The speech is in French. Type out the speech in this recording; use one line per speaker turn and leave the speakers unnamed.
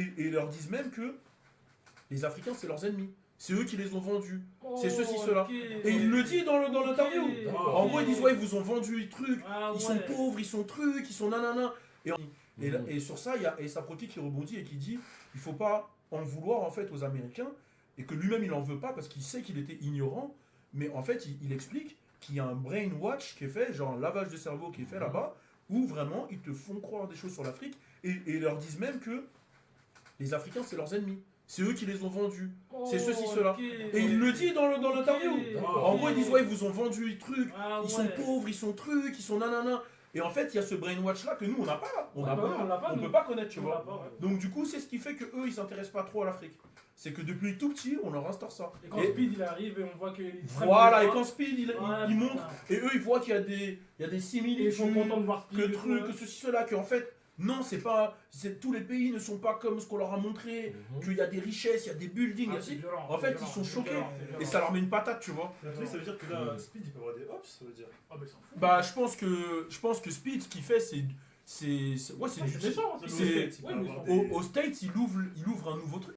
et ils leur disent même que les Africains, c'est leurs ennemis. C'est eux qui les ont vendus. C'est ceci, cela.
Okay.
Et il le dit dans l'interview.
D'accord.
En gros, ils disent, ouais, ils vous ont vendu des trucs,
Ah,
ils sont pauvres, ils sont trucs, ils sont nanana. Et sur ça, il y a Asa Proki qui rebondit et qui dit, il faut pas en vouloir en fait aux Américains, et que lui-même il en veut pas parce qu'il sait qu'il était ignorant, mais en fait il explique qu'il y a un brainwash qui est fait, genre un lavage de cerveau qui est fait là-bas, où vraiment ils te font croire des choses sur l'Afrique, et ils leur disent même que les Africains c'est leurs ennemis. C'est eux qui les ont vendus. C'est ceci, cela. Et il le dit dans l'interview. En gros, ils disent, ouais, ils vous ont vendu des trucs, ils sont pauvres, ils sont trucs, ils sont nanana. Et en fait, il y a ce brainwash là que nous, on n'a pas. On peut pas connaître, tu vois. Donc, du coup, c'est ce qui fait qu'eux, ils s'intéressent pas trop à l'Afrique. C'est que depuis tout petit, on leur instaure ça.
Et quand Speed il arrive et on voit qu'il
voilà, et quand Speed il montre, et eux ils voient qu'il y a des
ils
similitudes,
sont contents de voir Speed,
que ceci, cela, qu'en fait, non, c'est pas. Tous les pays ne sont pas comme ce qu'on leur a montré, qu'il y a des richesses, il y a des buildings, en fait, ils sont choqués, et ça leur met une patate, tu vois.
La ça veut dire que là, Speed il peut avoir des hops, ça veut dire.
Ah, bah, ils s'en foutent.
Bah, je pense que Speed, ce qu'il fait, c'est du.
méchant,
Aux States, il ouvre un nouveau truc.